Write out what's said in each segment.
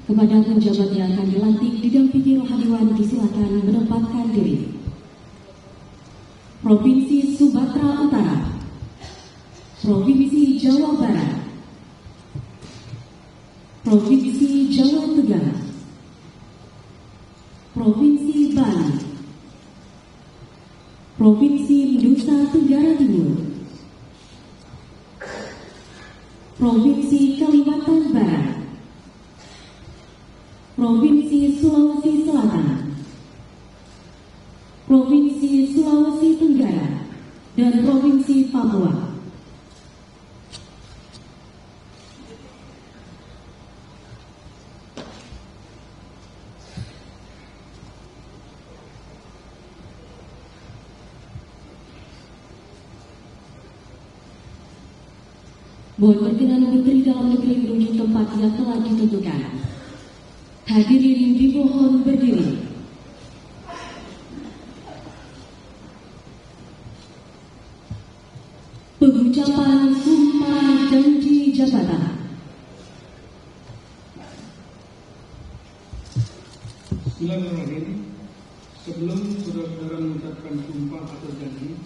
Kepada penjabat yang akan dilantik didampingi rohaniwan disilakan menempatkan diri. Provinsi Sumatera Utara, Provinsi Jawa Barat, Provinsi Jawa Tengah, Provinsi Bali, Provinsi Nusa Tenggara Timur, Provinsi Kalimantan Barat, Provinsi Sulawesi Selatan, Provinsi Sulawesi Tenggara, dan Provinsi Papua. Mohon perkenan Menteri Dalam Negeri menuju tempat yang telah ditentukan. Hadirin dimohon berdiri. Pengucapan sumpah janji jabatan. Bismillahirrahmanirrahim. Sebelum saudara-saudara mengucapkan sumpah atau janji,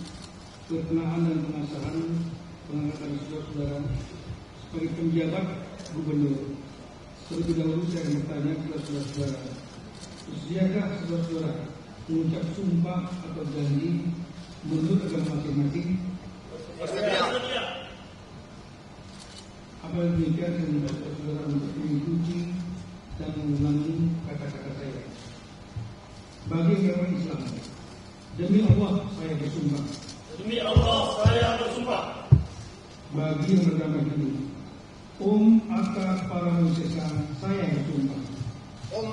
perkenaan dan pengasahan pengangkatan saudara-saudara sebagai penjabat gubernur, terlebih dahulu saya akan bertanya kepada saudara-saudara, bersiapkah saudara-saudara mengucap sumpah atau janji menurut agama masing-masing? Bersedia. Apabila demikian, saya minta saudara untuk mengikuti dan mengulangi kata-kata saya. Bagi agama Islam, demi Allah saya bersumpah. Demi Allah saya bersumpah. Bagi yang beragama Hindu, Aka Parameswara saya bersumpah.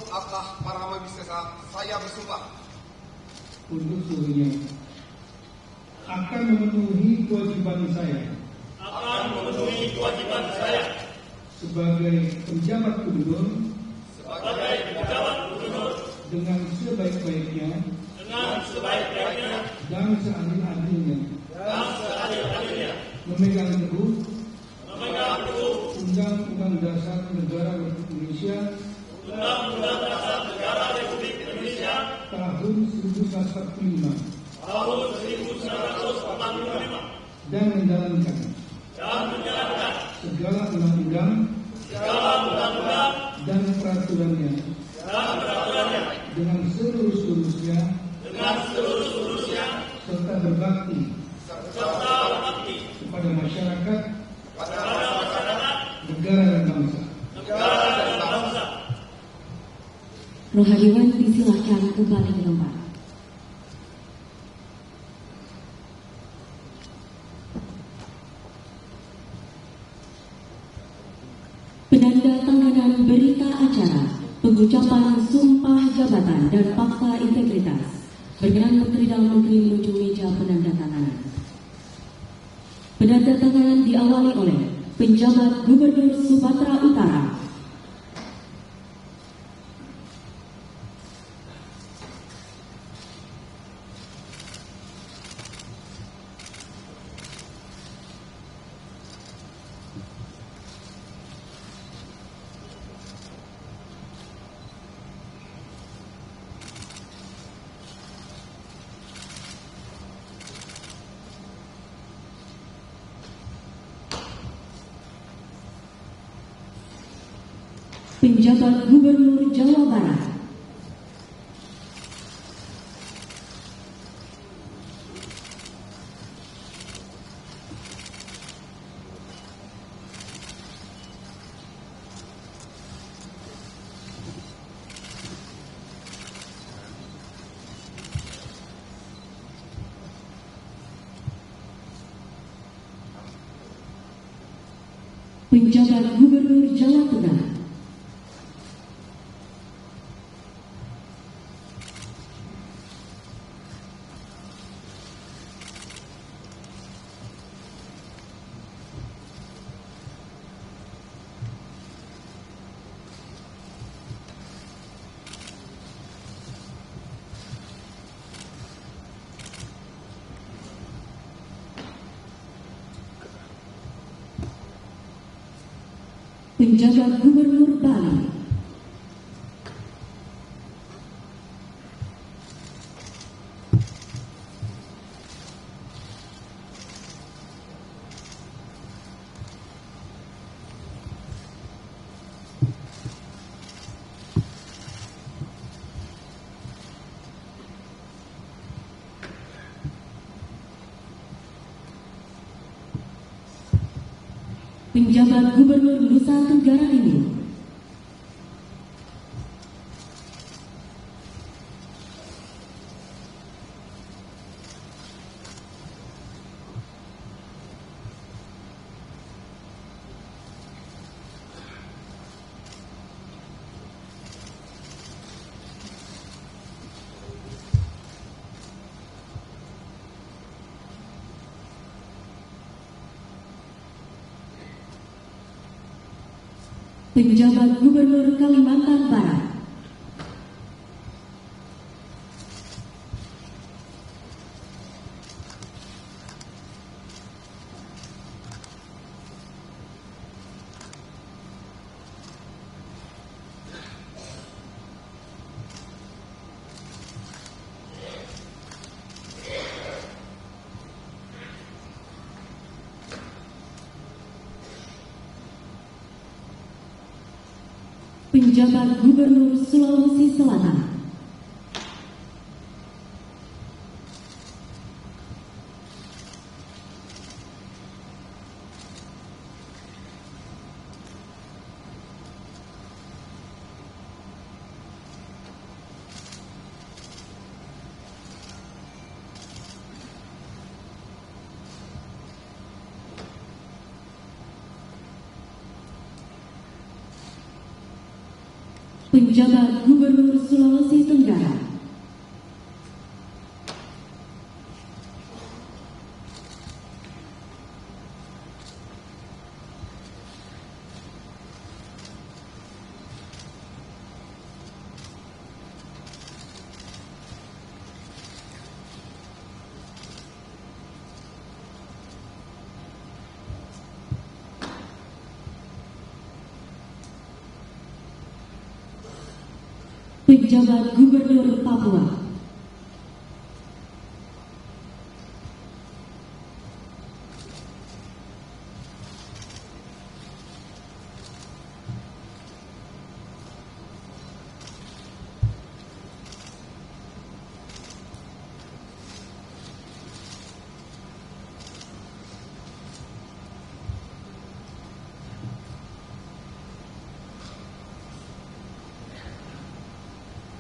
Aka Parameswara saya bersumpah. Untuk seluruhnya akan memenuhi kewajiban saya. Akan memenuhi kewajiban saya sebagai penjabat gubernur. Sebagai penjabat gubernur. Dengan sebaik-baiknya. Dengan sebaik-baiknya. Dan seadil-adilnya. Dan seadil-adilnya. Memegang teguh Undang-Undang Dasar Negara Republik Indonesia tahun 1945 dan menjalankan segala undang-undang dan peraturannya dengan seluruh-seluruhnya serta berbakti kepada masyarakat, negara dan bangsa. Rohaniwan disilahkan kembali ke tempat. Penanda tanganan berita acara pengucapan sumpah jabatan dan fakta integritas. Berkenan Menteri Dalam Negeri menuju meja penanda tanganan. Penanda tanganan diawali oleh penjabat Gubernur Sumatera Utara. Penjabat Gubernur Jawa Barat. Penjabat Gubernur Jawa Tengah. Penjabat Gubernur Bali. Penjabat Gubernur Nusa Tenggara Timur, Penjabat Gubernur Kalimantan Barat, Penjabat Gubernur Sulawesi Selatan, Penjabat Gubernur Sulawesi Tenggara, Penjabat Gubernur Papua,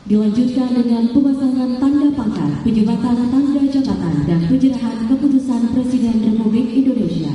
dilanjutkan dengan pemasangan tanda pangkat, penyebatan tanda jabatan, dan penyerahan keputusan Presiden Republik Indonesia.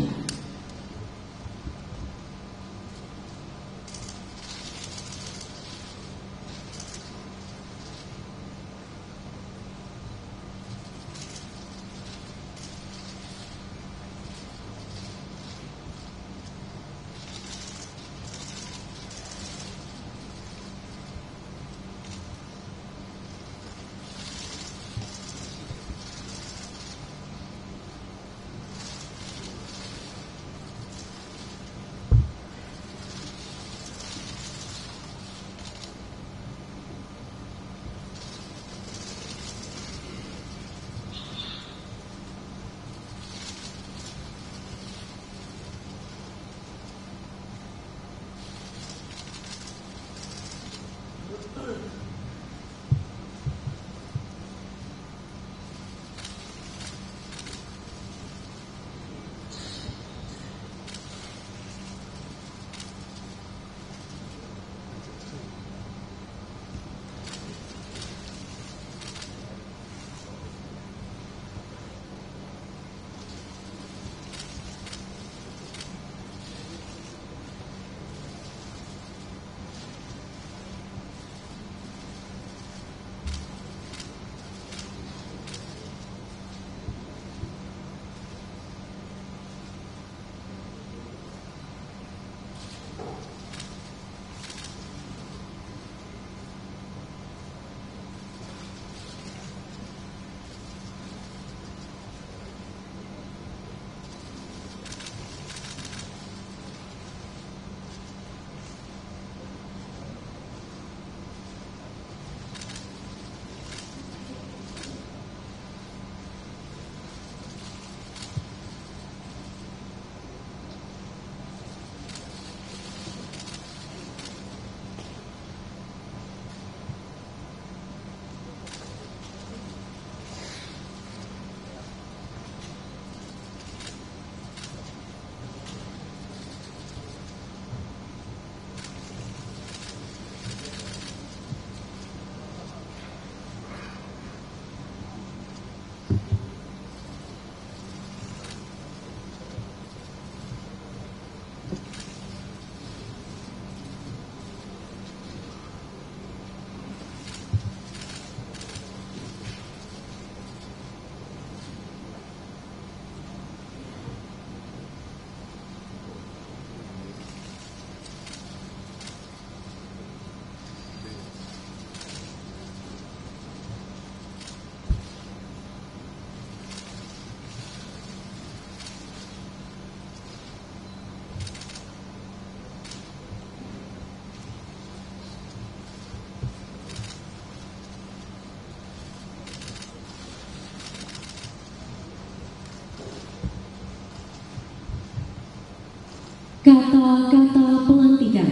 Kata-kata pelantikan.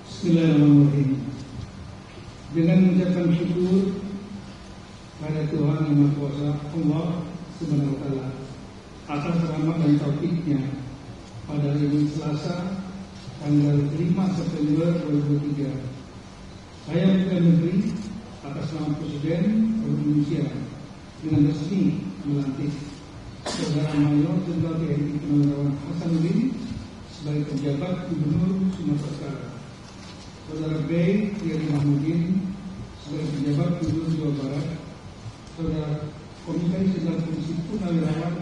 Bismillahirrahmanirrahim. Dengan mengucapkan syukur pada Tuhan Yang Maha Kuasa Allah Subhanahu wa Ta'ala atas rahmat dan taufiknya pada hari ini Selasa tanggal 5 September 2023. Saya Perdana Menteri atas nama Presiden Republik Indonesia dengan resmi melantik Saudara Mayor Jenderal TNI Purnawirawan Hasanuddin sebagai penjabat Gubernur Sumatera Utara, Saudara B. Yeri Mahmudin sebagai penjabat Gubernur Jawa Barat, Saudara Komisaris Jenderal Polisi Purnawirawan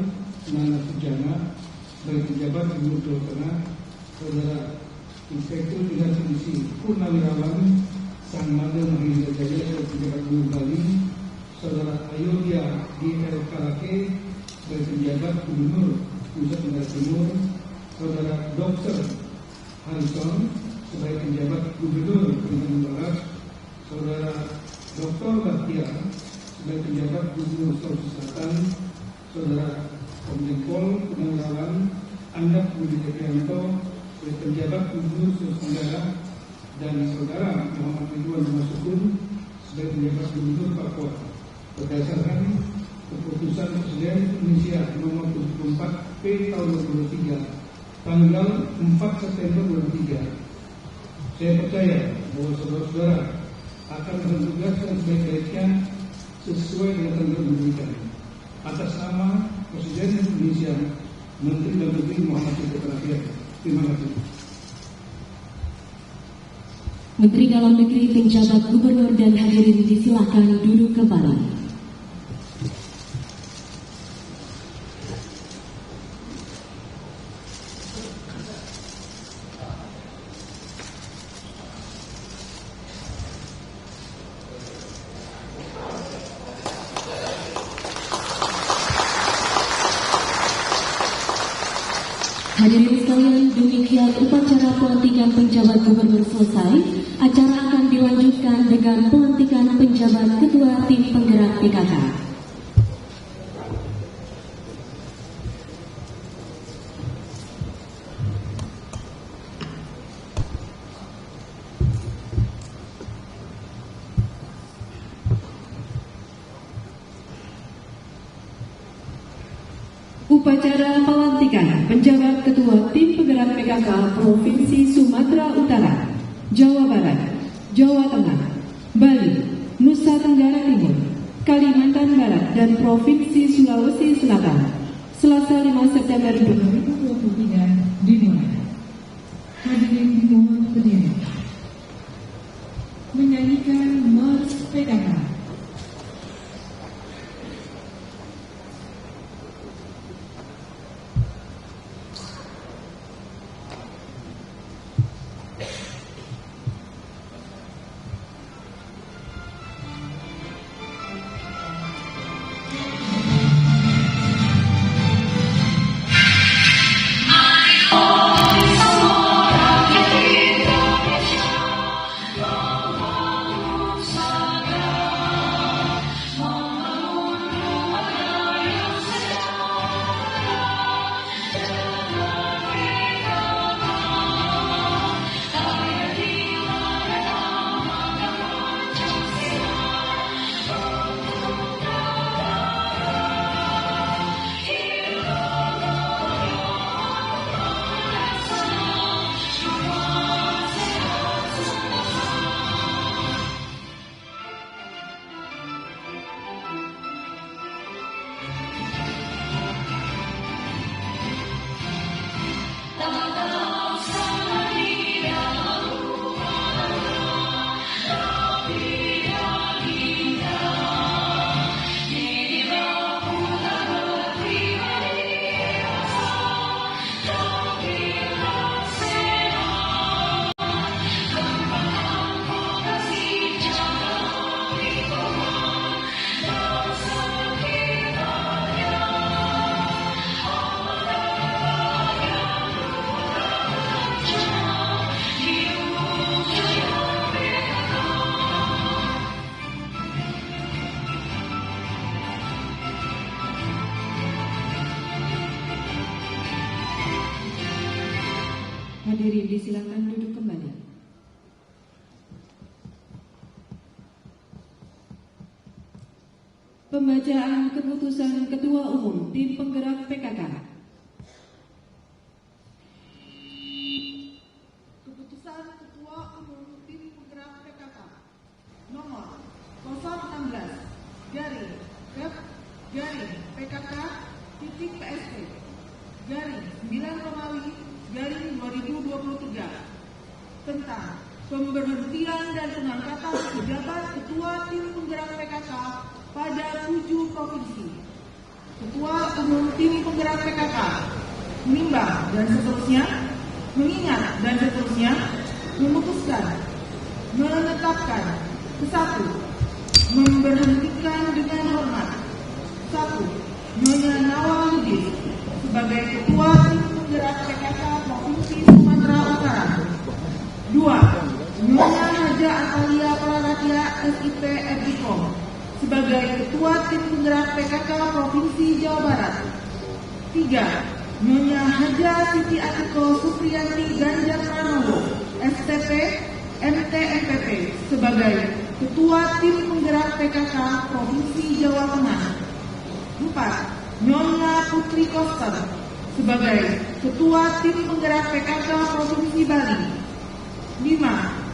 Nana Sujana sebagai penjabat Gubernur Jawa Tengah, Saudara Inspektur Jenderal Polisi Purnawirawan Sang Mada Mahendra Jaya sebagai penjabat Gubernur Bali, Saudara Ayodhya D.L. Kalake sebagai penjabat Gubernur Nusa Tenggara Timur, Saudara Dr. Harrison sebagai penjabat Gubernur Kalimantan Barat, Saudara Dr. Bahtiar sebagai penjabat Gubernur Sulawesi Selatan, Saudara Komjen Pol Purnawirawan Andap Budi Cahyanto sebagai penjabat Gubernur Sulawesi Tenggara, dan Saudara Muhammad Ridwan Masukun sebagai penjabat Gubernur Papua berdasarkan Keputusan Presiden Indonesia Nomor 74 P tahun 2023 tanggal 4 September 2023. Saya percaya bahwa saudara-saudara akan bertugas dengan sebaik-baiknya sesuai dengan tanggal diberikan. Atas nama Presiden Indonesia, Menteri Dalam Negeri Muhammad Syekh. Terima kasih. Menteri Dalam Negeri, penjabat Gubernur dan hadirin disilakan duduk kembali. Hadirin sekalian, demikian upacara pelantikan penjabat gubernur selesai. Acara akan dilanjutkan dengan pelantikan penjabat ketua tim penggerak PKK. Upacara pelantikan penjabat ketua tim penggerak PKK Provinsi Sumatera Utara, Jawa Barat, Jawa Tengah, Bali, Nusa Tenggara Timur, Kalimantan Barat, dan Provinsi Sulawesi Selatan, Selasa 5 September 2023 dimulai. Hadirin dimohon berdiri. Menyanyikan Mars PKK. Saga Silakan duduk kembali. Pembacaan keputusan Ketua Umum Tim Penggerak PKK. Keputusan Ketua Umum Tim Penggerak PKK nomor 016 garing Kep garing PKK titik PSP garing 9 Romawi garing 2023 tentang pemberhentian dan pengangkatan pejabat Ketua Tim Penggerak PKK pada 7 provinsi. Ketua Umum Tim Penggerak PKK menimbang dan seterusnya, mengingat dan seterusnya, memutuskan, menetapkan, ke-1, memberhentikan dengan hormat 1. Nyonya Nawal Lubis sebagai Ketua Tim Penggerak PKK Provinsi Sumatera Utara. 2. Nyonya Haja Atalia Praratia SIP Epicom sebagai Ketua Tim Penggerak PKK Provinsi Jawa Barat. 3. Nyonya Haja Siti Atiko Supriyanti Ganjar Pranowo STP MTMPP sebagai Ketua Tim Penggerak PKK Provinsi Jawa Tengah. 4. Nyonya Putri Koster sebagai Ketua Tim Penggerak PKK Provinsi Bali. 5.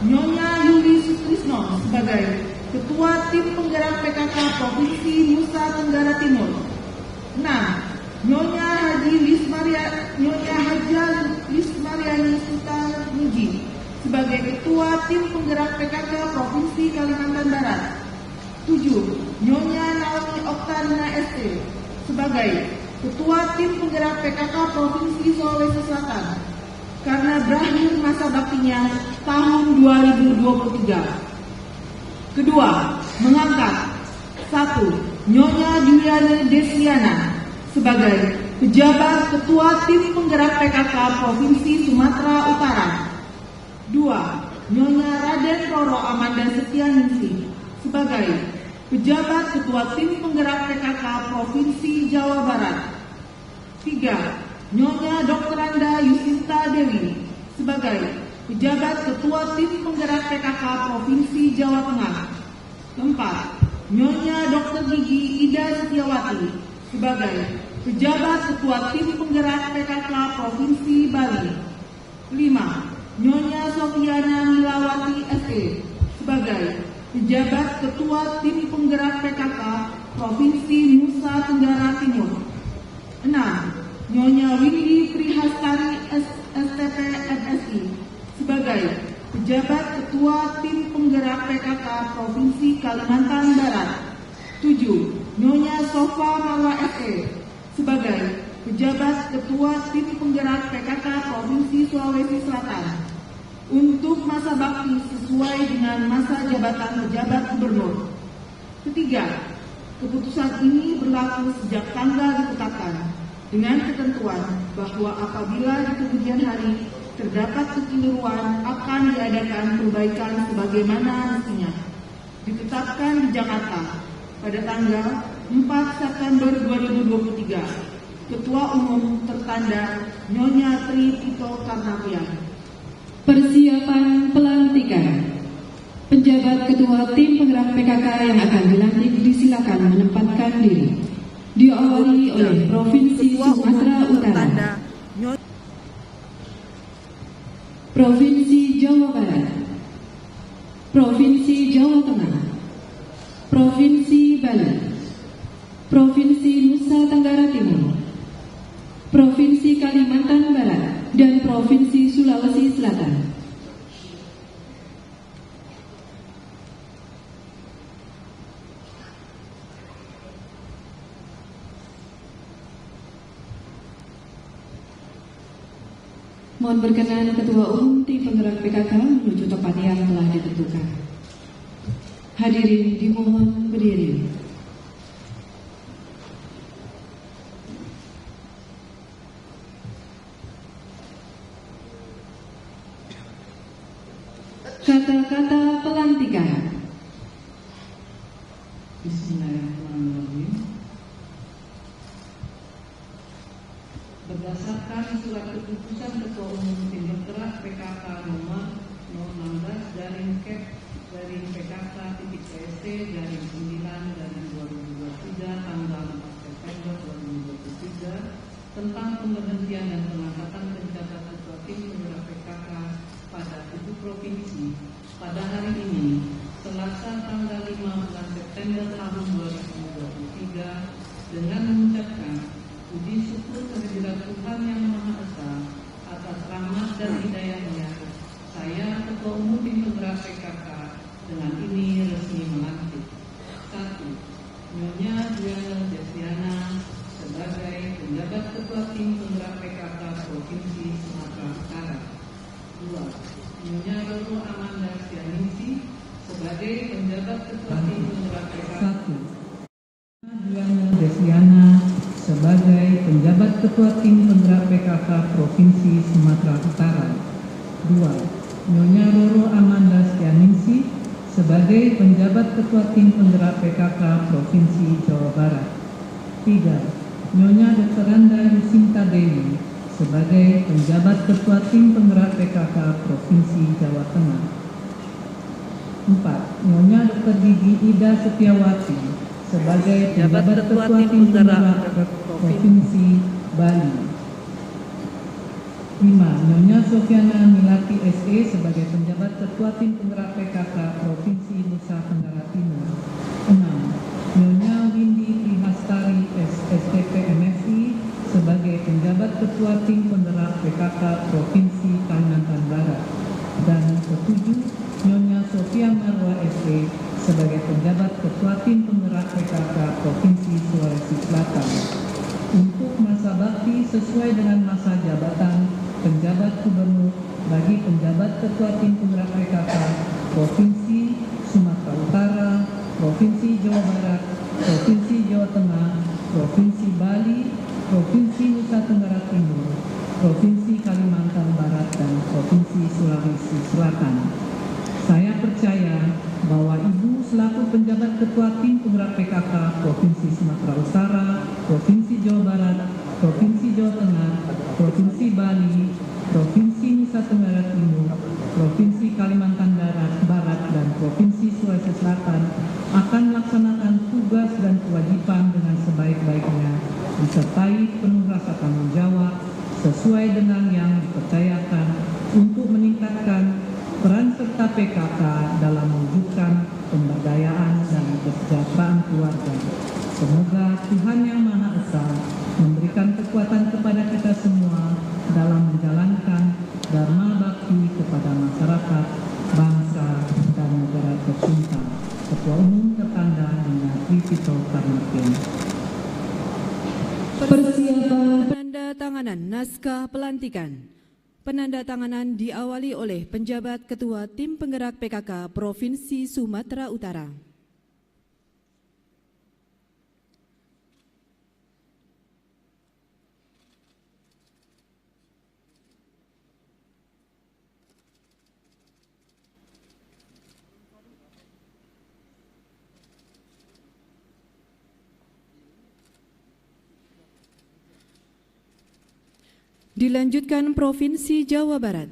Nyonya Yuli Sutrisno sebagai Ketua Tim Penggerak PKK Provinsi Nusa Tenggara Timur. 6. Nyonya Haja Lismariani Sutarmiji sebagai Ketua Tim Penggerak PKK Provinsi Kalimantan Barat. 7. Nyonya Naomi Oktarina ST sebagai Ketua Tim Penggerak PKK Provinsi Sulawesi Selatan karena berakhir masa baktinya tahun 2023. Kedua, mengangkat 1. Nyonya Juliana Desiana sebagai pejabat Ketua Tim Penggerak PKK Provinsi Sumatera Utara. 2. Nyonya Raden Roro Amanda Setianingsih sebagai pejabat Ketua Tim Penggerak PKK Provinsi Jawa Barat. 3. Nyonya Dr. Anda Yusinta Dewi sebagai pejabat Ketua Tim Penggerak PKK Provinsi Jawa Tengah. 4. Nyonya Dr. Gigi Ida Setiawati sebagai pejabat Ketua Tim Penggerak PKK Provinsi Bali. 5. Nyonya Sofiana Milawati SE sebagai pejabat Ketua Tim Penggerak PKK Provinsi Nusa Tenggara Timur. 6. Nyonya Windy Prihastari STP MSI sebagai pejabat Ketua Tim Penggerak PKK Provinsi Kalimantan Barat. 7. Nyonya Sofa Marwa SE sebagai pejabat Ketua Tim Penggerak PKK Provinsi Sulawesi Selatan untuk masa bakti sesuai dengan masa jabatan pejabat gubernur. Ketiga, keputusan ini berlaku sejak tanggal ditetapkan dengan ketentuan bahwa apabila di kemudian hari terdapat kekeliruan akan diadakan perbaikan sebagaimana mestinya. Ditetapkan di Jakarta pada tanggal 4 September 2023. Ketua Umum tertanda Nyonya Tri Tito Karnavian. Persiapan pelantikan. Penjabat Ketua Tim Penggerak PKK yang akan dilantik disilakan menempatkan diri. Diawali oleh Provinsi Sumatera Utara, Provinsi Jawa Barat, Provinsi Jawa Tengah, Provinsi Bali, Provinsi Nusa Tenggara Timur, Provinsi Kalimantan Barat, dan Provinsi Sulawesi Selatan. Mohon berkenan Ketua Umum Tim Penggerak PKK menuju tempat yang telah ditentukan. Hadirin dimohon berdiri. Kata-kata pelantikan. Bismillahirrahmanirrahim. Berdasarkan surat keputusan Ketua Umum Tim Penggerak PKK 016/PKK.PST/9/2023 tanggal 4 September 2023 tentang pemberhentian dan pengangkatan penjabat ketua tim penggerak PKK pada 7 provinsi pada hari ini, Selasa tanggal 5 bulan September tahun 2023, dengan mengucapkan puji syukur kehadirat Tuhan Yang Maha Esa atas rahmat dan hidayahnya. Saya, Ketua Umum Tim Penggerak PKK, dengan ini resmi melantik. 1. Nyonya Duel Desiana sebagai penjabat Ketua Tim Penggerak PKK Provinsi Sumatera Utara. 2. Nyonya Roro Amanda Sianingsi sebagai penjabat Ketua Tim Penggerak PKK. 1. Duel Desiana sebagai penjabat Ketua Tim Penggerak PKK Provinsi Sumatera Utara. 2. Nyonya Roro Amanda Sianingsi sebagai penjabat Ketua Tim Penggerak PKK Provinsi Jawa Barat. 3. Nyonya Dr. Randa Yusinta Dewi sebagai penjabat Ketua Tim Penggerak PKK Provinsi Jawa Tengah. 4. Nyonya Dr. Gigi Ida Setiawati sebagai penjabat Ketua Tim Penggerak Provinsi Bali. 5. Nyonya Sofiana Milati SE sebagai penjabat Ketua Tim Penggerak PKK Provinsi Nusa Tenggara Timur. 6. Nyonya Windy Trihastari SSTP MSI sebagai penjabat Ketua Tim Penggerak PKK Provinsi Kalimantan Barat. Dan 7. Nyonya Sofia Marwa SE sebagai penjabat Ketua Tim Penggerak PKK Provinsi Sulawesi Selatan. Untuk masa bakti sesuai dengan masa jabatan penjabat gubernur bagi penjabat Ketua Tim Penggerak PKK Provinsi Sumatera Utara, Provinsi Jawa Barat, Provinsi Jawa Tengah, Provinsi Bali, Provinsi Nusa Tenggara Timur, Provinsi Kalimantan Barat, dan Provinsi Sulawesi Selatan. Saya percaya bahwa Ibu selaku penjabat Ketua Tim Penggerak PKK Provinsi Sumatera Utara, Provinsi Jawa Barat, Provinsi Jawa Tengah, Provinsi Bali, Provinsi Nusa Tenggara Timur, Provinsi Kalimantan Barat, dan Provinsi Sulawesi Selatan akan melaksanakan tugas dan kewajiban dengan sebaik-baiknya, disertai penuh rasa tanggung jawab sesuai dengan yang dipercayakan untuk meningkatkan peran serta PKK dalam mewujudkan pemberdayaan dan kesejahteraan keluarga. Semoga Tuhan Yang Maha Esa memberikan kekuatan kepada kita semua dalam menjalankan dharma bakti kepada masyarakat, bangsa, dan negara tercinta. Ketua Umum tertanda dengan Trivito Karnatien. Persiapan penandatanganan naskah pelantikan. Penandatanganan diawali oleh penjabat Ketua Tim Penggerak PKK Provinsi Sumatera Utara. Dilanjutkan Provinsi Jawa Barat.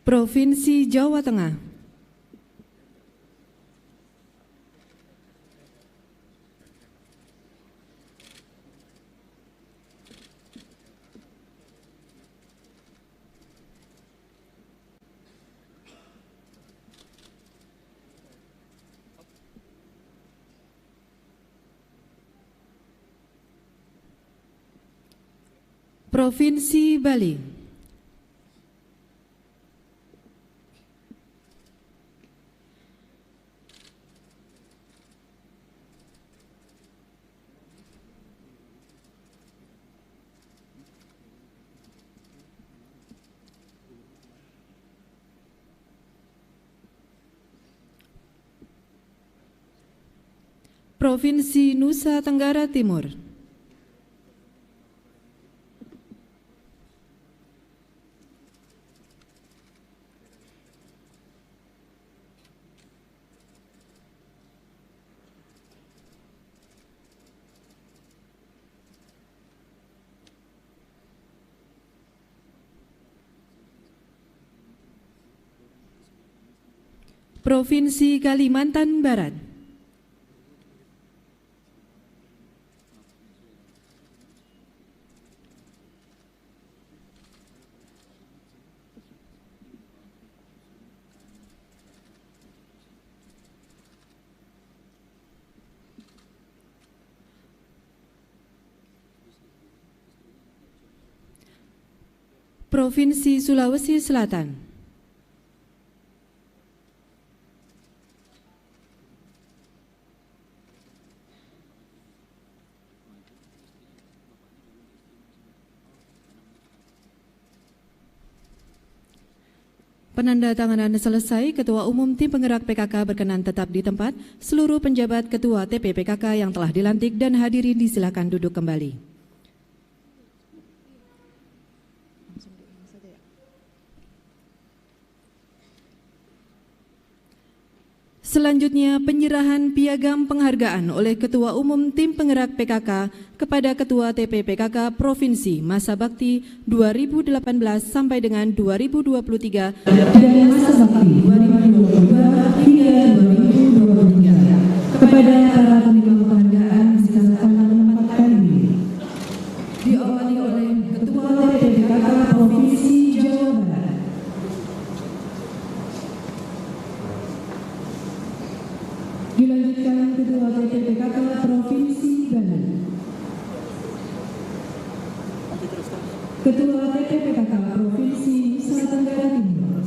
Provinsi Jawa Tengah. Provinsi Bali. Provinsi Nusa Tenggara Timur. Provinsi Kalimantan Barat. Provinsi Sulawesi Selatan. Penandatanganan selesai, Ketua Umum Tim Penggerak PKK berkenan tetap di tempat. Seluruh penjabat Ketua TP PKK yang telah dilantik dan hadirin disilakan duduk kembali. Selanjutnya, penyerahan piagam penghargaan oleh Ketua Umum Tim Penggerak PKK kepada Ketua TP PKK Provinsi masa bakti 2018 sampai dengan 2023 dan masa bakti 2022 hingga 2023 kepada para penerima penghargaan silakan menempatkan diri. diawali oleh Ketua TP PKK Provinsi Jawa Barat. Dilanjutkan Ketua TP PKK Provinsi Bali. Ketua TP PKK Provinsi Nusa Tenggara Timur.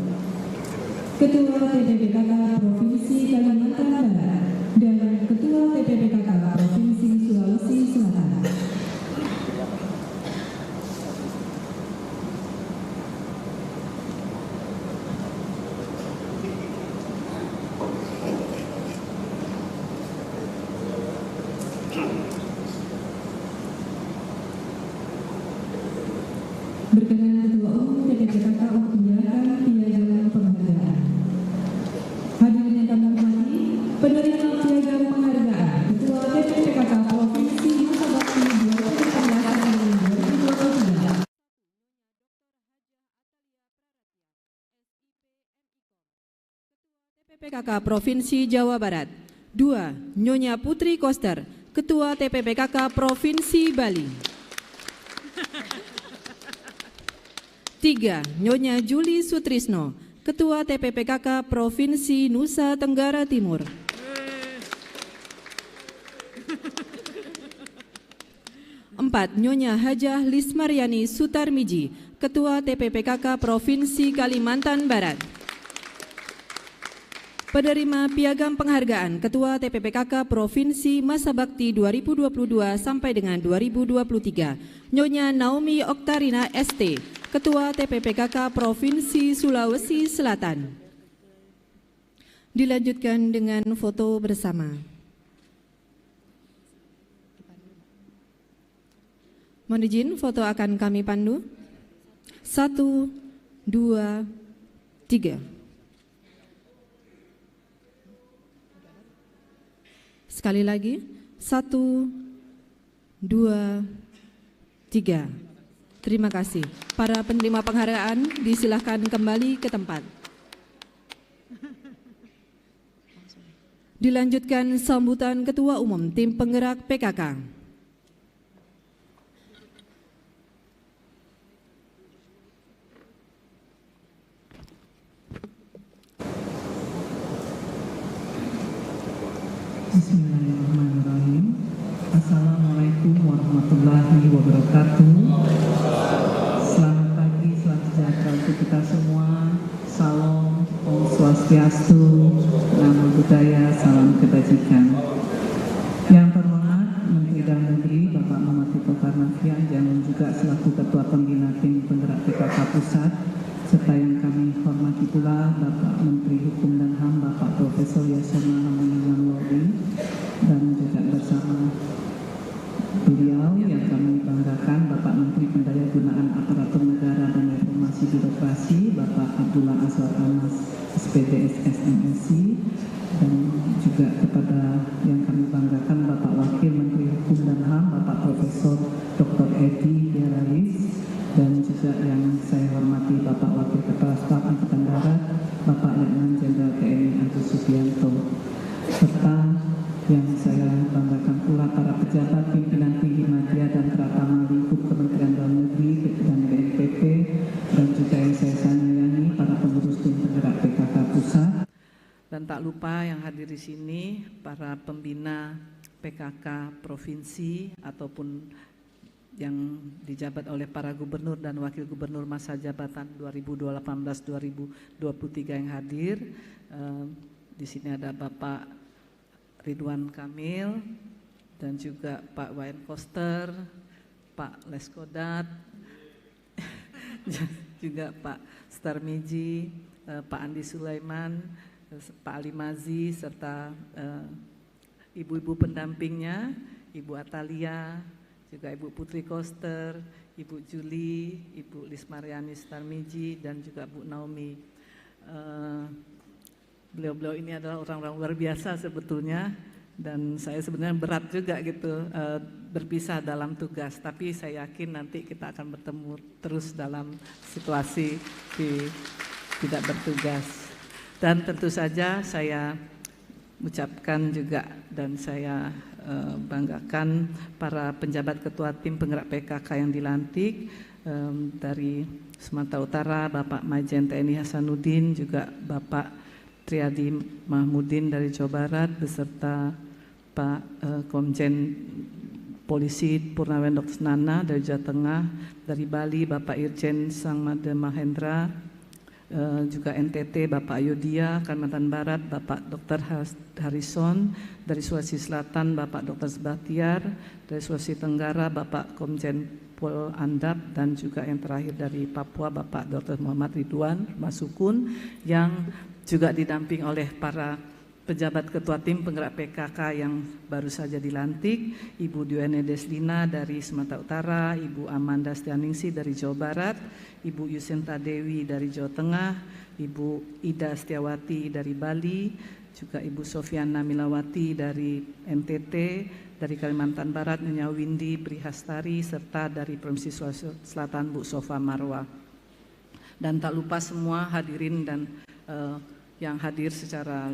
Ketua TP PKK Provinsi Kalimantan Barat dan Ketua TP PKK Provinsi Sulawesi Selatan. Berkenan Ketua Umum TP PKK untuk menyerahkan piagam penghargaan. Hadirin yang kami hormati, penerima piagam penghargaan Ketua TP PKK Provinsi Nusa Bakti 2018 2023. TPPKK Provinsi Jawa Barat. 2. Nyonya Putri Koster, Ketua TPPKK Provinsi Bali. 3. Nyonya Juli Sutrisno, Ketua TPPKK Provinsi Nusa Tenggara Timur. 4. Nyonya Hajah Lismaryani Sutarmiji, Ketua TPPKK Provinsi Kalimantan Barat. Penerima piagam penghargaan Ketua TPPKK Provinsi masa bakti 2022 sampai dengan 2023, Nyonya Naomi Oktarina ST, Ketua TPPKK Provinsi Sulawesi Selatan. Dilanjutkan dengan foto bersama. Mohon izin, foto akan kami pandu. 1, 2, 3. Sekali lagi, 1, 2, 3. Terima kasih. Para penerima penghargaan disilahkan kembali ke tempat. Dilanjutkan sambutan Ketua Umum Tim Penggerak PKK. Bismillahirrahmanirrahim. Assalamualaikum warahmatullahi wabarakatuh. Selamat pagi, selamat sejahtera untuk kita semua. Salam, Om Swastiastu, Namo Buddhaya, salam kebajikan. Yang terhormat Menteri Dalam Negeri Bapak Muhammad Tito Karnavian yang juga selaku Ketua Pembina Tim Penggerak PKK Pusat, serta yang kami hormati pula Bapak Menteri Hukum dan HAM Bapak Profesor Yasona Lamongan Lori, dan juga Penyalahgunaan Aparatur Negara dan Reformasi Birokrasi Bapak Abdullah Azwar Anas SPD SMSI, dan juga kepada yang kami banggakan Bapak Wakil Menteri Hukum dan HAM Bapak Profesor Dr. Edi Yarais, dan juga yang saya hormati Bapak Wakil Kepala Staf Angkatan Darat Bapak Letnan Jenderal TNI Agus Subianto, serta yang saya banggakan pula para pejabat pimpinan tinggi media dan pratama lingkup Kementerian Dalam Negeri dan BNPB, dan juga yang saya sayangi para pengurus tim penggerak PKK Pusat. Dan tak lupa yang hadir di sini para pembina PKK provinsi ataupun yang dijabat oleh para gubernur dan wakil gubernur masa jabatan 2018-2023 yang hadir. Di sini ada Bapak Ridwan Kamil dan juga Pak Wayan Koster, Pak Leskodat, juga Pak Starmiji, Pak Andi Sulaiman, Pak Ali Mazi, serta ibu-ibu pendampingnya, Ibu Atalia, juga Ibu Putri Koster, Ibu Juli, Ibu Lismariani Starmiji, dan juga Bu Naomi. Beliau-beliau ini adalah orang-orang luar biasa sebetulnya, dan saya sebenarnya berat juga gitu berpisah dalam tugas, tapi saya yakin nanti kita akan bertemu terus dalam situasi tidak bertugas. Dan tentu saja saya ucapkan juga dan saya banggakan para penjabat ketua tim penggerak PKK yang dilantik dari Sumatera Utara, Bapak Majen TNI Hasanuddin, juga Bapak Triadi Mahmudin dari Jawa Barat, beserta Pak Komjen Polisi Purnawen Dr. Nana dari Jawa Tengah, dari Bali Bapak Irjen Sangmade Mahendra, juga NTT Bapak Ayodhya, Kalimantan Barat Bapak Dr. Harrison, dari Sulawesi Selatan Bapak Dr. Sebahtiar, dari Sulawesi Tenggara Bapak Komjen Pol Andap, dan juga yang terakhir dari Papua Bapak Dr. Muhammad Ridwan Masukun, yang juga didamping oleh para pejabat ketua tim penggerak PKK yang baru saja dilantik, Ibu Diwane Deslina dari Sumatera Utara, Ibu Amanda Stianingsi dari Jawa Barat, Ibu Yusinta Dewi dari Jawa Tengah, Ibu Ida Setiawati dari Bali, juga Ibu Sofiana Milawati dari NTT, dari Kalimantan Barat Nyonya Windy Prihastari, serta dari Provinsi Sulawesi Selatan Bu Sofa Marwa. Dan tak lupa semua hadirin dan yang hadir secara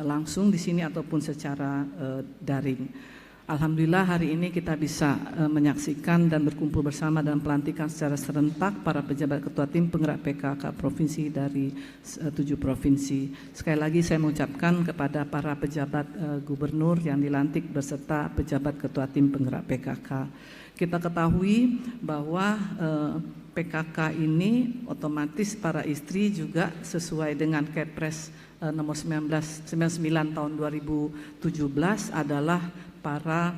langsung di sini ataupun secara daring. Alhamdulillah hari ini kita bisa menyaksikan dan berkumpul bersama dalam pelantikan secara serentak para pejabat ketua tim penggerak PKK provinsi dari 7 provinsi. Sekali lagi saya mengucapkan kepada para pejabat gubernur yang dilantik beserta pejabat ketua tim penggerak PKK. Kita ketahui bahwa PKK ini otomatis para istri juga sesuai dengan Kepres nomor 99 tahun 2017 adalah para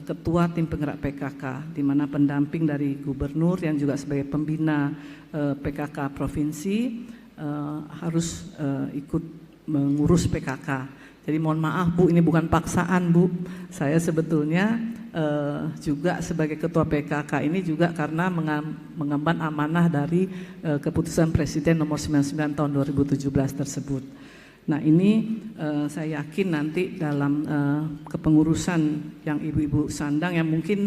ketua tim penggerak PKK, di mana pendamping dari gubernur yang juga sebagai pembina PKK provinsi harus ikut mengurus PKK. Jadi mohon maaf Bu, ini bukan paksaan Bu, saya sebetulnya juga sebagai ketua PKK ini juga karena mengemban amanah dari keputusan Presiden nomor 99 tahun 2017 tersebut. Nah ini saya yakin nanti dalam kepengurusan yang ibu-ibu sandang yang mungkin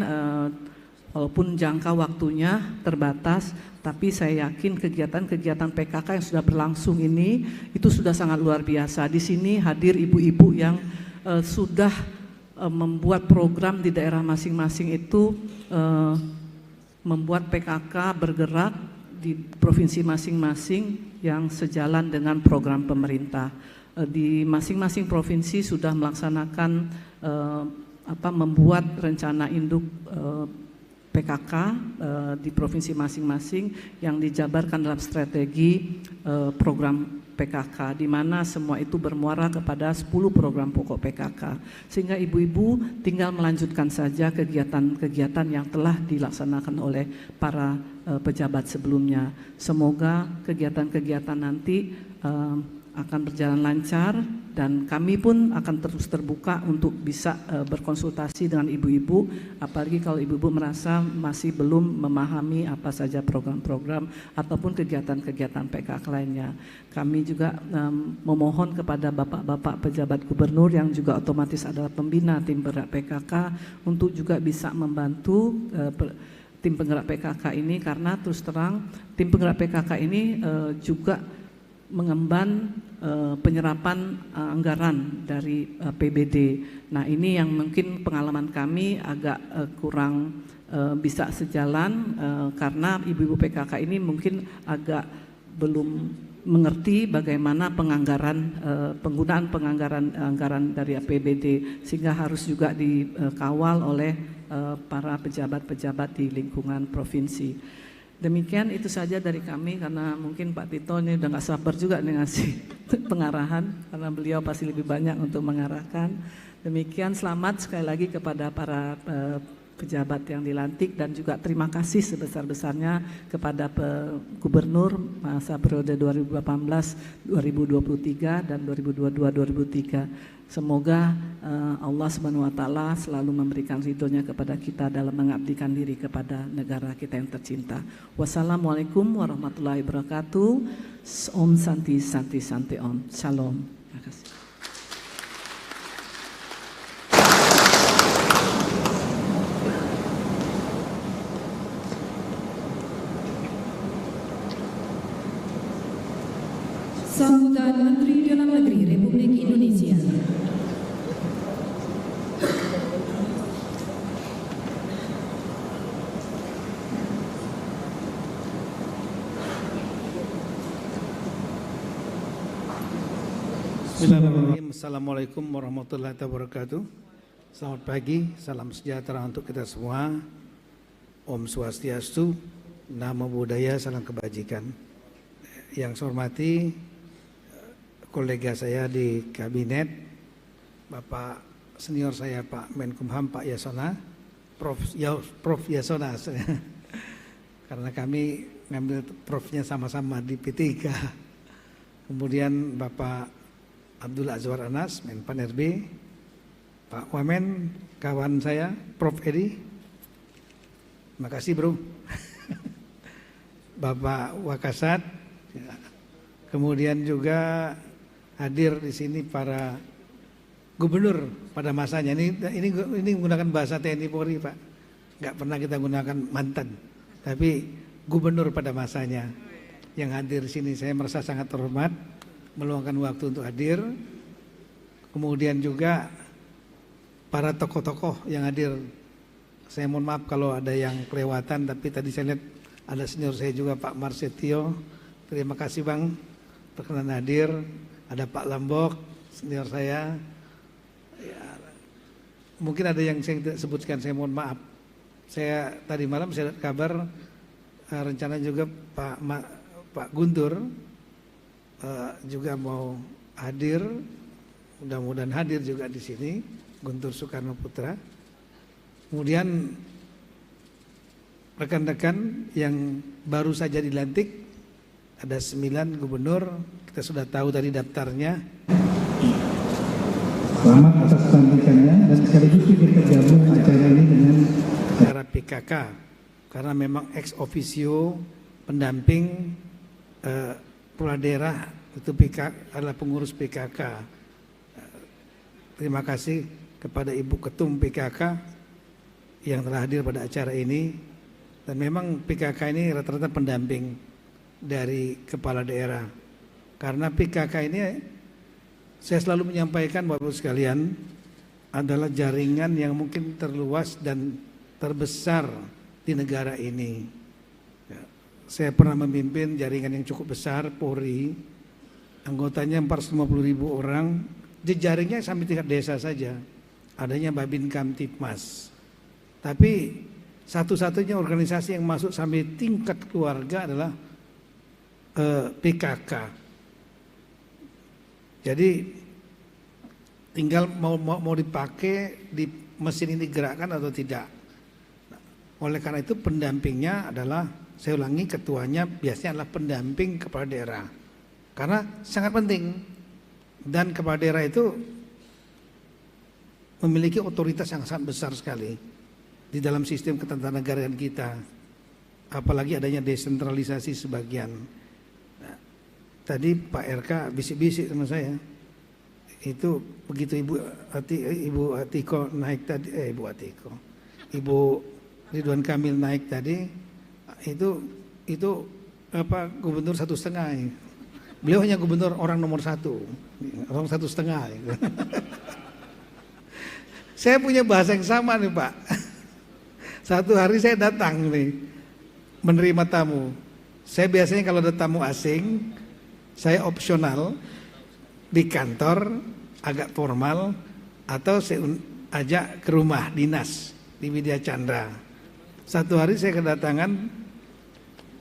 walaupun jangka waktunya terbatas, tapi saya yakin kegiatan-kegiatan PKK yang sudah berlangsung ini itu sudah sangat luar biasa. Di sini hadir ibu-ibu yang sudah membuat program di daerah masing-masing itu, membuat PKK bergerak di provinsi masing-masing yang sejalan dengan program pemerintah. Di masing-masing provinsi sudah melaksanakan membuat rencana induk PKK di provinsi masing-masing yang dijabarkan dalam strategi program PKK, di mana semua itu bermuara kepada 10 program pokok PKK, sehingga ibu-ibu tinggal melanjutkan saja kegiatan-kegiatan yang telah dilaksanakan oleh para pejabat sebelumnya. Semoga kegiatan-kegiatan nanti akan berjalan lancar dan kami pun akan terus terbuka untuk bisa berkonsultasi dengan ibu-ibu, apalagi kalau ibu-ibu merasa masih belum memahami apa saja program-program ataupun kegiatan-kegiatan PKK lainnya. Kami juga memohon kepada bapak-bapak pejabat gubernur yang juga otomatis adalah pembina tim penggerak PKK untuk juga bisa membantu tim penggerak PKK ini, karena terus terang tim penggerak PKK ini juga mengemban penyerapan anggaran dari PBD. Nah, ini yang mungkin pengalaman kami agak kurang bisa sejalan karena ibu-ibu PKK ini mungkin agak belum mengerti bagaimana penggunaan anggaran dari APBD, sehingga harus juga dikawal oleh para pejabat-pejabat di lingkungan provinsi. Demikian itu saja dari kami, karena mungkin Pak Tito ini udah gak sabar juga nih ngasih pengarahan, karena beliau pasti lebih banyak untuk mengarahkan. Demikian, selamat sekali lagi kepada para pejabat yang dilantik, dan juga terima kasih sebesar-besarnya kepada Gubernur masa periode 2018-2023 dan 2022-2023. Semoga Allah SWT selalu memberikan ridhonya kepada kita dalam mengabdikan diri kepada negara kita yang tercinta. Wassalamualaikum warahmatullahi wabarakatuh. Om Santi Santi Santi Om. Shalom. Terima kasih. Sambutan Menteri Dalam Negeri Republik Indonesia. Bismillahirrahmanirrahim. Assalamualaikum warahmatullahi wabarakatuh. Selamat pagi, salam sejahtera untuk kita semua. Om Swastiastu, Namo Buddhaya, salam kebajikan. Yang saya hormati kolega saya di kabinet, Bapak senior saya Pak Menkumham Pak Yasona, Prof Yasona, karena kami ngambil profnya sama-sama di P3. Kemudian Bapak Abdul Azwar Anas, Menpan RB, Pak Wamen, kawan saya, Prof Edi, makasih bro, Bapak Wakasat, kemudian juga hadir di sini para gubernur pada masanya. Ini menggunakan bahasa TNI Polri Pak, nggak pernah kita gunakan mantan, tapi gubernur pada masanya yang hadir di sini. Saya merasa sangat terhormat meluangkan waktu untuk hadir. Kemudian juga para tokoh-tokoh yang hadir. Saya mohon maaf kalau ada yang kelewatan, tapi tadi saya lihat ada senior saya juga Pak Marsetio. Terima kasih Bang berkenan hadir. Ada Pak Lambok, senior saya. Ya, mungkin ada yang saya tidak sebutkan, saya mohon maaf. Saya tadi malam saya dapat kabar rencana juga Pak Guntur juga mau hadir, mudah-mudahan hadir juga di sini, Guntur Soekarno Putra. Kemudian rekan-rekan yang baru saja dilantik, ada 9 gubernur, kita sudah tahu tadi daftarnya. Selamat atas pelantikannya, dan sekaligus kita gabung acara ini dengan acara PKK, karena memang ex officio pendamping kepala daerah itu adalah pengurus PKK. Terima kasih kepada Ibu Ketum PKK yang telah hadir pada acara ini. Dan memang PKK ini rata-rata pendamping dari kepala daerah. Karena PKK ini saya selalu menyampaikan Bapak Ibu sekalian adalah jaringan yang mungkin terluas dan terbesar di negara ini. Saya pernah memimpin jaringan yang cukup besar, Polri, anggotanya 450.000 orang, jejaringnya sampai tingkat desa saja, adanya Babin Kamtipmas. Tapi satu-satunya organisasi yang masuk sampai tingkat keluarga adalah PKK. Jadi tinggal mau dipakai di mesin ini digerakkan atau tidak. Oleh karena itu pendampingnya adalah, saya ulangi, ketuanya biasanya adalah pendamping kepala daerah. Karena sangat penting, dan kepala daerah itu memiliki otoritas yang sangat besar sekali di dalam sistem ketatanegaraan kita, apalagi adanya desentralisasi sebagian. Nah, tadi Pak RK bisik-bisik sama saya, itu begitu Ibu Atiko naik tadi, Ibu Ridwan Kamil naik tadi, itu apa, gubernur 1,5. Beliau hanya gubernur orang nomor 1, orang 1,5. Saya punya bahasa yang sama nih Pak. Satu hari saya datang nih menerima tamu. Saya biasanya kalau ada tamu asing, saya opsional di kantor agak formal, atau saya ajak ke rumah dinas di Widya Chandra. Satu hari saya kedatangan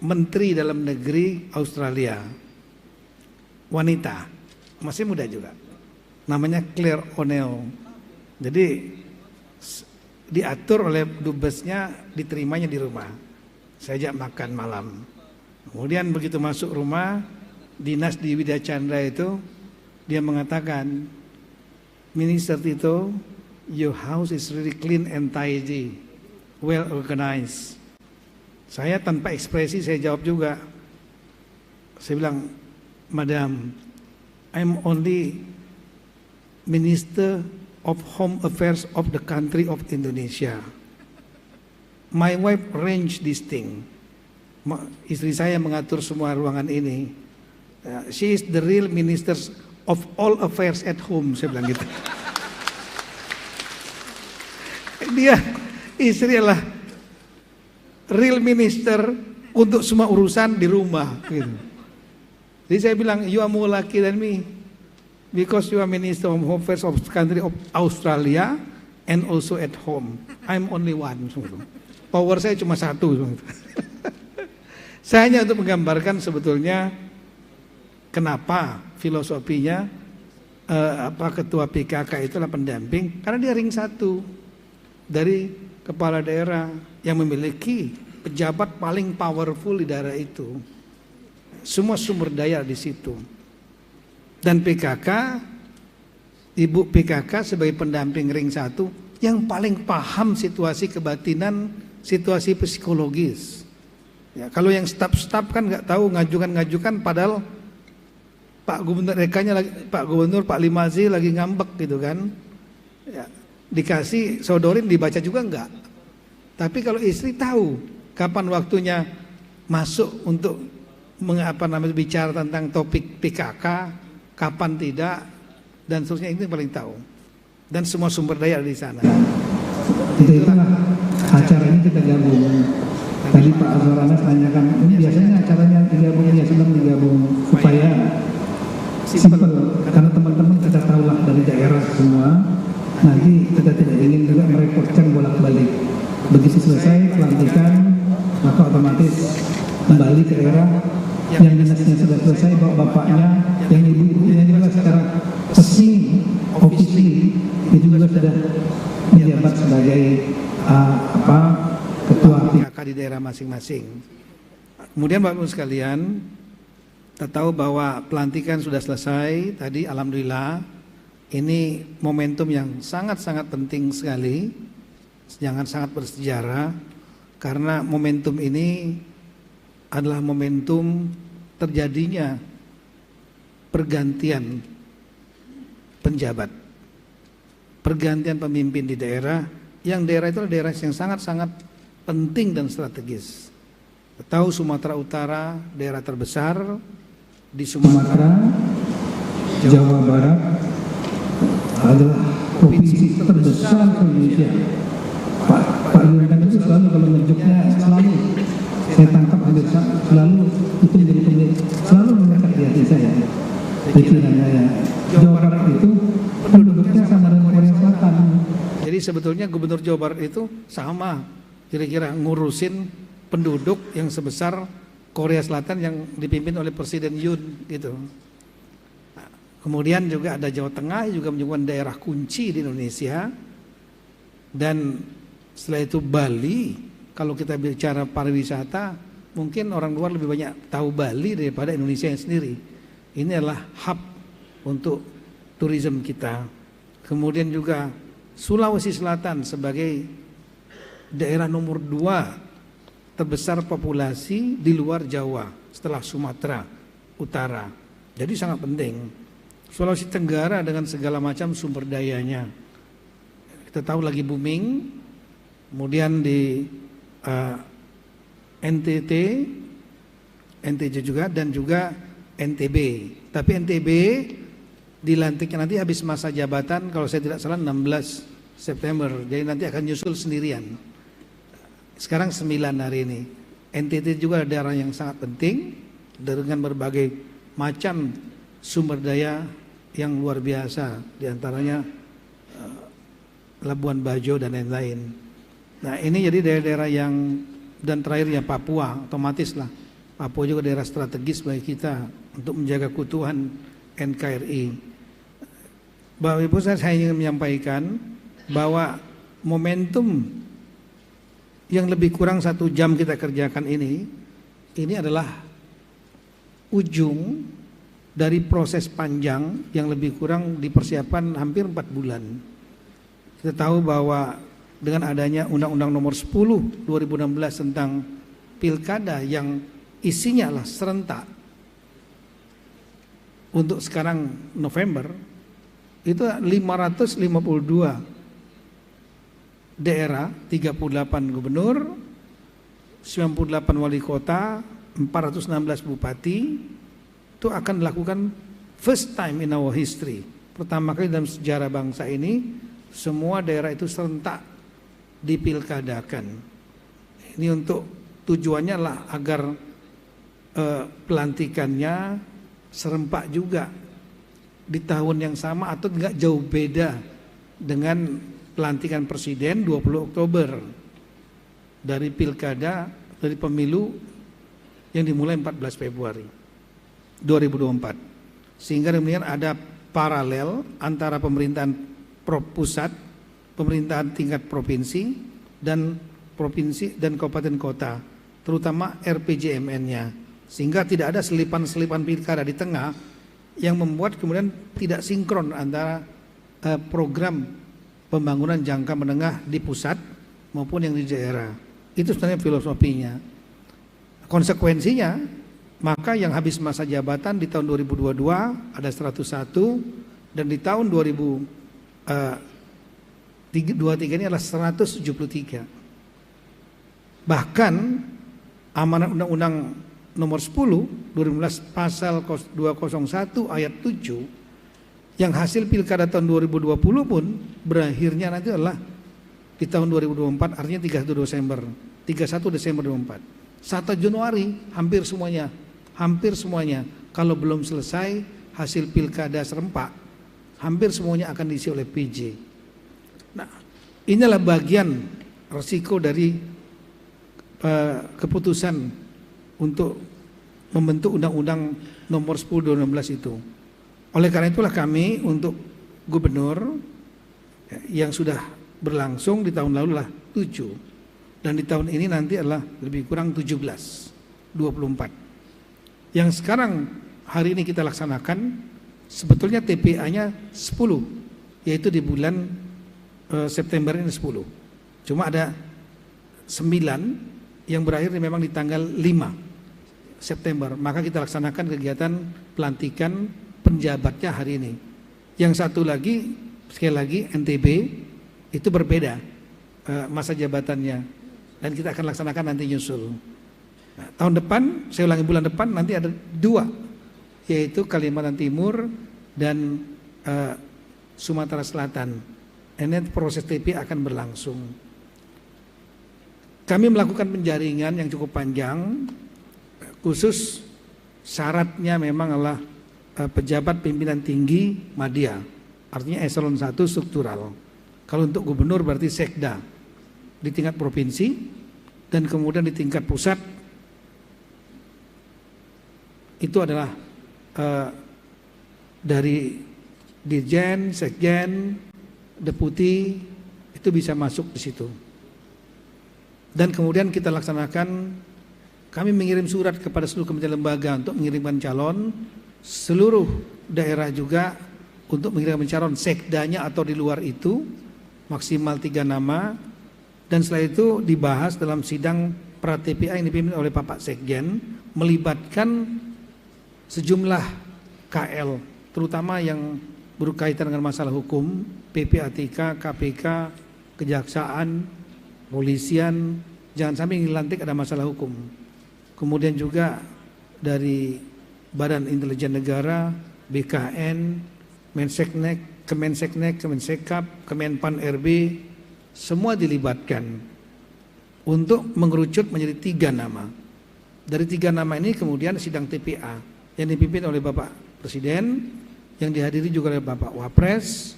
Menteri Dalam Negeri Australia, wanita, masih muda juga, namanya Claire O'Neill. Jadi diatur oleh dubesnya, diterimanya di rumah. Saya ajak makan malam. Kemudian begitu masuk rumah dinas di Widya Chandra itu, dia mengatakan, Minister Tito, your house is really clean and tidy, well organized. Saya tanpa ekspresi saya jawab juga. Saya bilang, Madam, I'm only Minister of Home Affairs of the country of Indonesia. My wife arrange this thing. Istri saya mengatur semua ruangan ini. She is the real minister of all affairs at home. Saya bilang gitu. Dia, istri adalah real minister untuk semua urusan di rumah. Gitu. Jadi saya bilang, you are more lucky than me, because you are Minister of Home Affairs of the country of Australia and also at home. I'm only one. Power saya cuma 1. Saya hanya untuk menggambarkan sebetulnya kenapa filosofinya ketua PKK itulah pendamping, karena dia ring 1 dari kepala daerah yang memiliki pejabat paling powerful di daerah itu. Semua sumber daya di situ. Dan PKK, Ibu PKK sebagai pendamping ring 1 yang paling paham situasi kebatinan, situasi psikologis. Ya, kalau yang staf-staf kan nggak tahu, ngajukan, padahal Pak Gubernur Pak Gubernur Pak Limazi lagi ngambek gitu kan. Ya, dikasih sodorin dibaca juga enggak. Tapi kalau istri tahu kapan waktunya masuk untuk bicara tentang topik PKK, kapan tidak, dan seterusnya, itu yang paling tahu. Dan semua sumber daya di sana. Itulah acara ini kita gabung. Tadi Pak Azwar Anas tanyakan, ini biasanya acaranya digabung, ya sedang digabung supaya simpel. Karena teman-teman kita tahulah dari daerah semua. Nanti kita tidak ingin juga merepotkan bolak-balik. Begitu selesai pelantikan, maka otomatis kembali ke daerah. Yang dinasnya sudah selesai, bawa bapaknya, yang ibu-ibunya juga secara resmi, officially, itu juga sudah menjabat sebagai ketua PKK di daerah masing-masing. Kemudian Bapak-Ibu sekalian, kita tahu bahwa pelantikan sudah selesai tadi, alhamdulillah. Ini momentum yang sangat-sangat penting sekali, jangan sangat bersejarah, karena momentum ini adalah momentum terjadinya pergantian penjabat, pergantian pemimpin di daerah, yang daerah itu adalah daerah yang sangat-sangat penting dan strategis. Tahu Sumatera Utara daerah terbesar di Sumatera, Jawa Barat adalah provinsi terbesar di Indonesia. Pak Ridwan itu selalu kalau ngejoknya selalu saya tangkap hampir selalu itu menjadi pemilik, selalu melekat di hati saya. Pikiran saya, Jawa Barat itu penduduknya sama dengan Korea Selatan. Jadi sebetulnya Gubernur Jawa Barat itu sama, kira-kira ngurusin penduduk yang sebesar Korea Selatan yang dipimpin oleh Presiden Yoon gitu. Nah, kemudian juga ada Jawa Tengah juga menyebutkan daerah kunci di Indonesia, dan setelah itu Bali. Kalau kita bicara pariwisata, mungkin orang luar lebih banyak tahu Bali daripada Indonesia yang sendiri. Ini adalah hub untuk tourism kita. Kemudian juga Sulawesi Selatan sebagai daerah nomor 2 terbesar populasi di luar Jawa setelah Sumatera Utara. Jadi sangat penting. Sulawesi Tenggara dengan segala macam sumber dayanya, kita tahu lagi booming. Kemudian di NTJ juga dan juga NTB. Tapi NTB dilantiknya nanti habis masa jabatan kalau saya tidak salah 16 September. Jadi nanti akan nyusul sendirian. Sekarang 9 hari ini. NTT juga daerah yang sangat penting dengan berbagai macam sumber daya yang luar biasa, diantaranya Labuan Bajo dan lain-lain. Nah ini jadi daerah-daerah yang, dan terakhir ya Papua, otomatis lah. Papua juga daerah strategis bagi kita untuk menjaga keutuhan NKRI. Bapak Ibu, saya ingin menyampaikan bahwa momentum yang lebih kurang 1 jam kita kerjakan ini adalah ujung dari proses panjang yang lebih kurang dipersiapkan hampir 4 bulan. Kita tahu bahwa dengan adanya Undang-Undang Nomor 10 2016 tentang Pilkada yang isinya lah serentak untuk sekarang November, itu 552 daerah, 38 gubernur, 98 wali kota, 416 bupati itu akan dilakukan first time in our history. Pertama kali dalam sejarah bangsa ini semua daerah itu serentak dipilkadakan. Ini untuk tujuannya lah agar pelantikannya serempak juga di tahun yang sama atau enggak jauh beda dengan pelantikan presiden 20 Oktober dari pilkada, dari pemilu yang dimulai 14 Februari 2024. Sehingga kemudian ada paralel antara pemerintahan pusat, pemerintahan tingkat provinsi dan kabupaten kota, terutama RPJMN-nya. Sehingga tidak ada selipan-selipan pilkada di tengah yang membuat kemudian tidak sinkron antara program pembangunan jangka menengah di pusat maupun yang di daerah. Itu sebenarnya filosofinya. Konsekuensinya, maka yang habis masa jabatan di tahun 2022 ada 101 dan di tahun 2023 ini adalah 173. Bahkan amanat Undang-Undang Nomor 10 2015 pasal 201 ayat 7 yang hasil pilkada tahun 2020 pun berakhirnya nanti adalah di tahun 2024, artinya 31 Desember 2024. 1 Januari hampir semuanya kalau belum selesai hasil pilkada serempak, hampir semuanya akan diisi oleh PJ. Nah, inilah bagian resiko dari keputusan untuk membentuk Undang-Undang Nomor 10 2016 itu. Oleh karena itulah kami untuk gubernur yang sudah berlangsung di tahun lalu lah 7 dan di tahun ini nanti adalah lebih kurang 17, 24. Yang sekarang hari ini kita laksanakan sebetulnya TPA-nya 10, yaitu di bulan September ini 10. Cuma ada 9 yang berakhir memang di tanggal 5 September. Maka kita laksanakan kegiatan pelantikan penjabatnya hari ini. Yang satu lagi, sekali lagi NTB itu berbeda masa jabatannya dan kita akan laksanakan nanti nyusul. Nah, tahun depan, saya ulangi bulan depan nanti ada 2, yaitu Kalimantan Timur dan Sumatera Selatan. Ini proses TP akan berlangsung. Kami melakukan penjaringan yang cukup panjang, khusus syaratnya memang adalah pejabat pimpinan tinggi Madya, artinya eselon 1 struktural. Kalau untuk gubernur berarti sekda di tingkat provinsi dan kemudian di tingkat pusat itu adalah dari dirjen, sekjen, deputi itu bisa masuk di situ. Dan kemudian kita laksanakan, kami mengirim surat kepada seluruh kementerian lembaga untuk mengirimkan calon seluruh daerah juga untuk mengirimkan calon sekdanya atau di luar itu maksimal 3 nama, dan setelah itu dibahas dalam sidang pra-TPA yang dipimpin oleh Bapak Sekjen, melibatkan sejumlah KL terutama yang berkaitan dengan masalah hukum, PPATK, KPK, Kejaksaan, Polisian, jangan sampai dilantik ada masalah hukum. Kemudian juga dari Badan Intelijen Negara, BKN, Menseknek, Kemenseknek, Kemensekap, Kemenpan RB, semua dilibatkan untuk mengerucut menjadi 3 nama. Dari 3 nama ini kemudian sidang TPA yang dipimpin oleh Bapak Presiden, yang dihadiri juga oleh Bapak Wapres,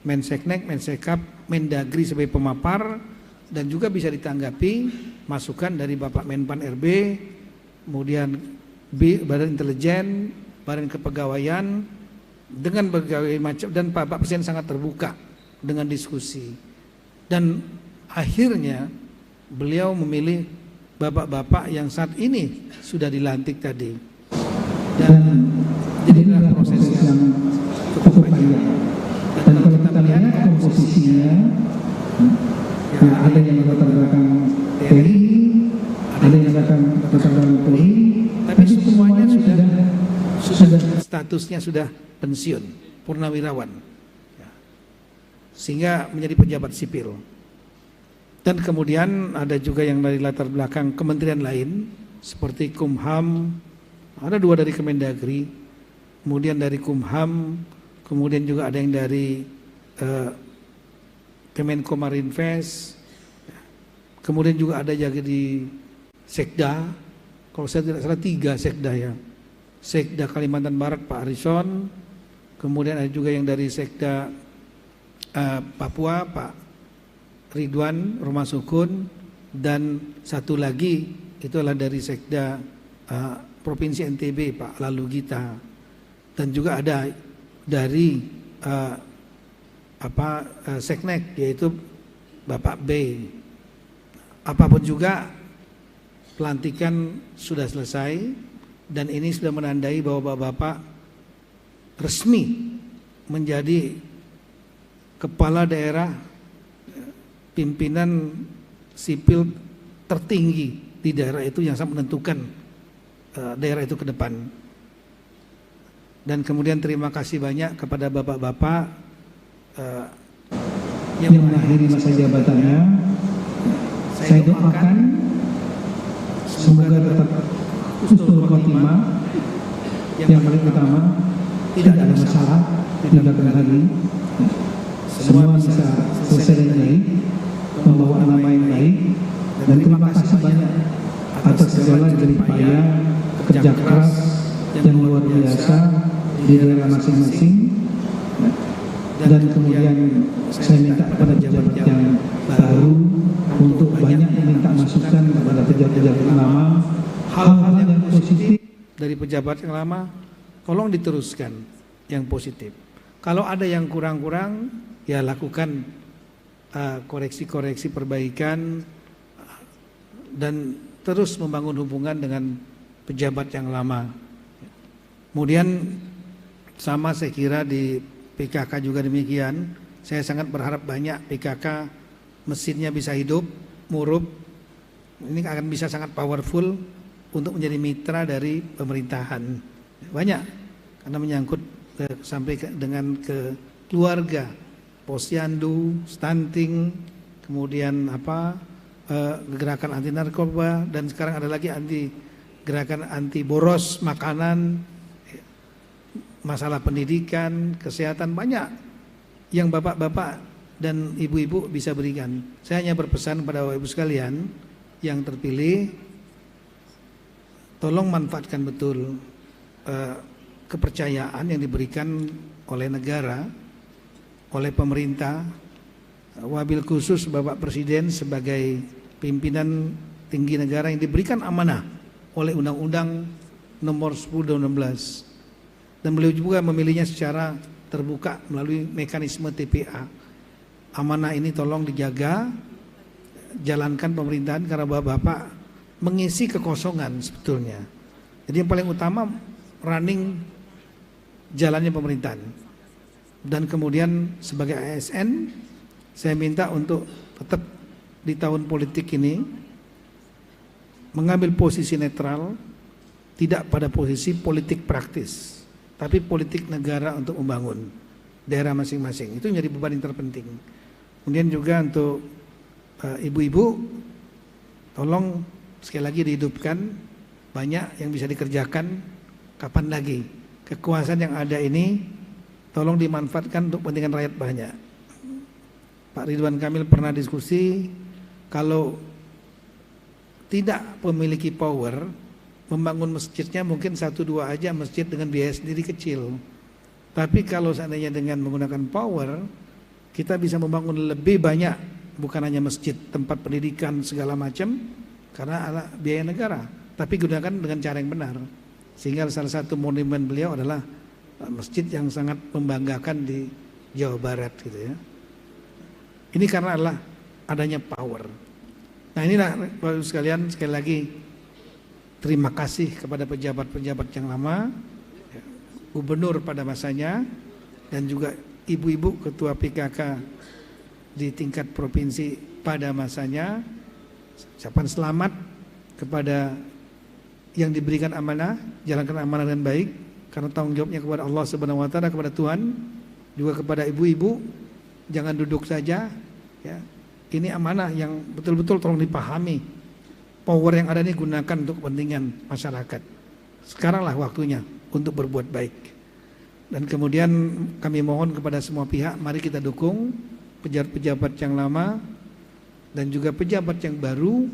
Menseknek, Mensekap, Mendagri sebagai pemapar, dan juga bisa ditanggapi masukan dari Bapak Menpan RB, kemudian Badan Intelijen, Badan Kepegawaian, dengan berbagai macam, dan Bapak Presiden sangat terbuka dengan diskusi. Dan akhirnya beliau memilih bapak-bapak yang saat ini sudah dilantik tadi. Dan jadilah proses yang cukup panjang. Dan kalau kita lihat komposisinya, ya, ada yang latar belakang TNI, ada yang latar belakang Polri, tapi semuanya sudah statusnya sudah pensiun, purnawirawan, ya, sehingga menjadi pejabat sipil. Dan kemudian ada juga yang dari latar belakang kementerian lain seperti Kumham, ada 2 dari Kemendagri, kemudian dari Kumham, kemudian juga ada yang dari Kemenko Marinvest, kemudian juga ada juga di Sekda, kalau saya tidak salah 3 Sekda ya, Sekda Kalimantan Barat Pak Arison, kemudian ada juga yang dari Sekda Papua Pak Ridwan Rumah Sukun, dan satu lagi itu adalah dari Sekda Provinsi NTB Pak Lalu Gita, dan juga ada dari Seknek yaitu Bapak B. Apapun juga pelantikan sudah selesai, dan ini sudah menandai bahwa bapak-bapak resmi menjadi kepala daerah, pimpinan sipil tertinggi di daerah itu yang sangat menentukan daerah itu ke depan. Dan kemudian terima kasih banyak kepada bapak-bapak yang mengakhiri masa jabatannya. Saya doakan semoga tetap husnul khotimah, yang paling utama tidak ada masalah, tidak ada lagi, semua bisa selesai dengan baik, membawa nama yang baik. Dan terima kasih banyak atas segala jerih payah, kerja keras yang luar biasa di daerah masing-masing. Dan kemudian saya minta kepada pejabat yang baru untuk banyak meminta masukan kepada pejabat-pejabat lama, hal-hal yang positif dari pejabat yang lama tolong diteruskan yang positif. Kalau ada yang kurang-kurang, ya lakukan koreksi-koreksi perbaikan, dan terus membangun hubungan dengan pejabat yang lama. Kemudian sama saya kira di PKK juga demikian. Saya sangat berharap banyak PKK mesinnya bisa hidup, murup. Ini akan bisa sangat powerful untuk menjadi mitra dari pemerintahan. Banyak, karena menyangkut sampai dengan ke keluarga, posyandu, stunting, kemudian gerakan anti narkoba, dan sekarang ada lagi gerakan anti boros makanan, masalah pendidikan, kesehatan, banyak yang bapak-bapak dan ibu-ibu bisa berikan. Saya hanya berpesan pada bapak ibu sekalian yang terpilih, tolong manfaatkan betul kepercayaan yang diberikan oleh negara, oleh pemerintah, wabil khusus Bapak Presiden sebagai pimpinan tinggi negara yang diberikan amanah oleh Undang-Undang Nomor 10 Tahun 2016. Dan beliau juga memilihnya secara terbuka melalui mekanisme TPA. Amanah ini tolong dijaga, jalankan pemerintahan, karena bapak-bapak mengisi kekosongan sebetulnya. Jadi yang paling utama running jalannya pemerintahan. Dan kemudian sebagai ASN, saya minta untuk tetap di tahun politik ini mengambil posisi netral, tidak pada posisi politik praktis, tapi politik negara untuk membangun daerah masing-masing. Itu menjadi beban yang terpenting. Kemudian juga untuk ibu-ibu, tolong sekali lagi dihidupkan, banyak yang bisa dikerjakan, kapan lagi. Kekuasaan yang ada ini tolong dimanfaatkan untuk kepentingan rakyat banyak. Pak Ridwan Kamil pernah diskusi, kalau tidak memiliki power, membangun masjidnya mungkin 1-2 aja masjid dengan biaya sendiri kecil. Tapi kalau seandainya dengan menggunakan power, kita bisa membangun lebih banyak, bukan hanya masjid, tempat pendidikan segala macam, karena ada biaya negara, tapi gunakan dengan cara yang benar. Sehingga salah satu monumen beliau adalah masjid yang sangat membanggakan di Jawa Barat gitu ya. Ini karena adalah adanya power. Nah inilah Bapak Ibu sekalian, sekali lagi terima kasih kepada pejabat-pejabat yang lama, gubernur pada masanya, dan juga ibu-ibu ketua PKK di tingkat provinsi pada masanya. Ucapan selamat kepada yang diberikan amanah, jalankan amanah dengan baik, karena tanggung jawabnya kepada Allah Subhanahu wa taala, kepada Tuhan, juga kepada ibu-ibu, jangan duduk saja ya. Ini amanah yang betul-betul tolong dipahami. Power yang ada ini gunakan untuk kepentingan masyarakat. Sekaranglah waktunya untuk berbuat baik. Dan kemudian kami mohon kepada semua pihak, mari kita dukung pejabat-pejabat yang lama dan juga pejabat yang baru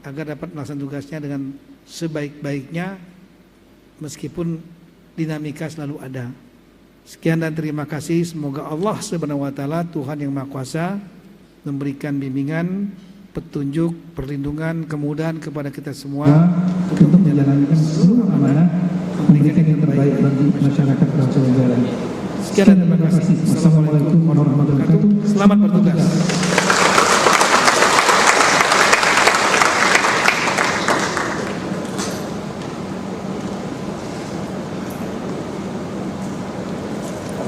agar dapat melaksanakan tugasnya dengan sebaik-baiknya, meskipun dinamika selalu ada. Sekian dan terima kasih. Semoga Allah Subhanahu wa taala, Tuhan yang Maha Kuasa, memberikan bimbingan, petunjuk, perlindungan, kemudahan kepada kita semua untuk menjalankan seluruh amanah, memberikan yang terbaik bagi masyarakat bangsa dan negara. Sekian dan terima kasih. Assalamualaikum warahmatullahi wabarakatuh. Selamat bertugas.